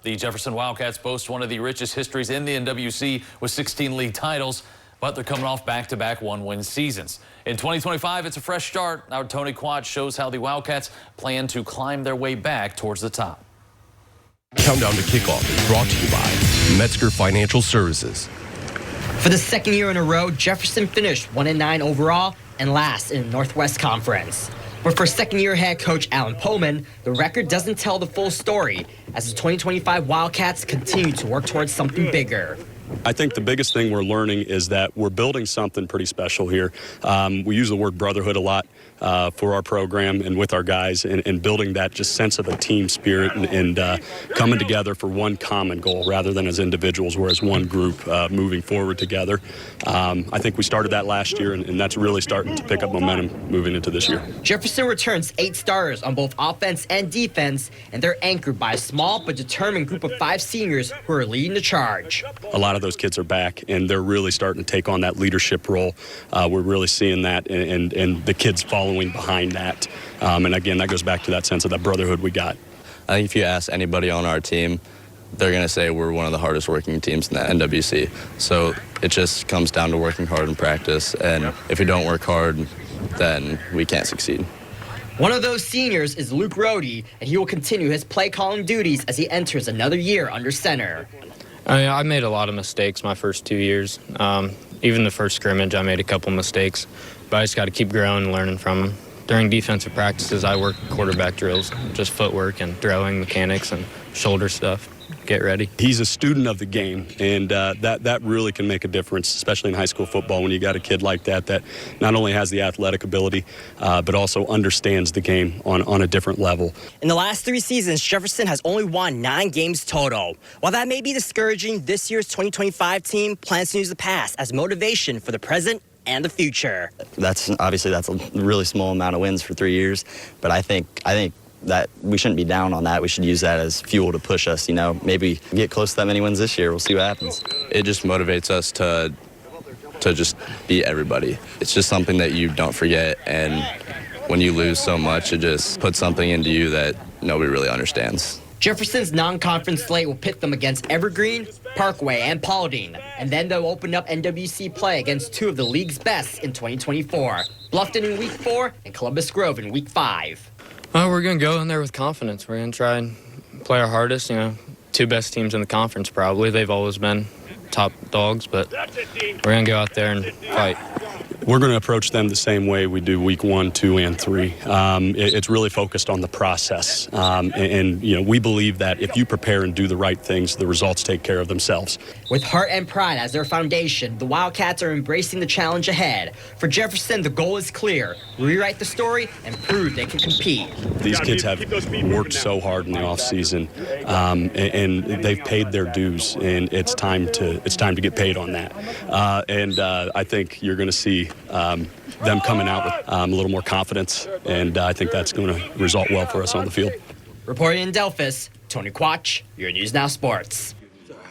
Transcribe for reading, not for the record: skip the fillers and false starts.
The Jefferson Wildcats boast one of the richest histories in the NWC with 16 league titles, but they're coming off back-to-back one-win seasons. In 2025, it's a fresh start. Our Tony Quach shows how the Wildcats plan to climb their way back towards the top. Countdown to Kickoff is brought to you by Metzger Financial Services. For the second year in a row, Jefferson finished 1-9 overall and last in the Northwest Conference. But for second-year head coach Alan Pullman, the record doesn't tell the full story as the 2025 Wildcats continue to work towards something bigger. I think the biggest thing we're learning is that we're building something pretty special here. We use the word brotherhood a lot for our program and with our guys, and building that just sense of a team spirit and coming together for one common goal rather than as individuals. We're as one group moving forward together. I think we started that last year, and that's really starting to pick up momentum moving into this year. Jefferson returns 8 starters on both offense and defense, and they're anchored by a small but determined group of 5 seniors who are leading the charge. A lot of those kids are back, and they're really starting to take on that leadership role. We're really seeing that, and the kids following behind that. And again, that goes back to that sense of that brotherhood we got. I think if you ask anybody on our team, they're going to say we're one of the hardest working teams in the NWC. So it just comes down to working hard in practice, and if we don't work hard, then we can't succeed. One of those seniors is Luke Rohde, and he will continue his play-calling duties as he enters another year under center. I made a lot of mistakes my first 2 years. Even the first scrimmage, I made a couple mistakes, but I just got to keep growing and learning from them. During defensive practices, I work quarterback drills, just footwork and throwing mechanics and shoulder stuff. Get ready. He's a student of the game, and that really can make a difference, especially in high school football when you got a kid like that not only has the athletic ability, but also understands the game on a different level. In the last 3 seasons, Jefferson has only won 9 games total. While that may be discouraging, this year's 2025 team plans to use the past as motivation for the present and the future. That's a really small amount of wins for 3 years, but I think that we shouldn't be down on that. We should use that as fuel to push us, maybe get close to that many wins this year. We'll see what happens. It just motivates us to just beat everybody. It's just something that you don't forget, and when you lose so much, it just puts something into you that nobody really understands. Jefferson's non-conference slate will pit them against Evergreen, Parkway, and Paulding, and then they'll open up NWC play against 2 of the league's best in 2024, Bluffton in Week 4 and Columbus Grove in Week 5. We're going to go in there with confidence. We're going to try and play our hardest. 2 best teams in the conference probably. They've always been top dogs, but we're going to go out there and fight. We're going to approach them the same way we do week 1, 2, and 3. It's really focused on the process. And we believe that if you prepare and do the right things, the results take care of themselves. With heart and pride as their foundation, the Wildcats are embracing the challenge ahead. For Jefferson, the goal is clear: rewrite the story and prove they can compete. These kids have worked so hard in the offseason, and they've paid their dues, and it's time to get paid on that. I think you're going to see them coming out with a little more confidence, and I think that's going to result well for us on the field. Reporting in Delphos, Tony Quach, your News Now Sports.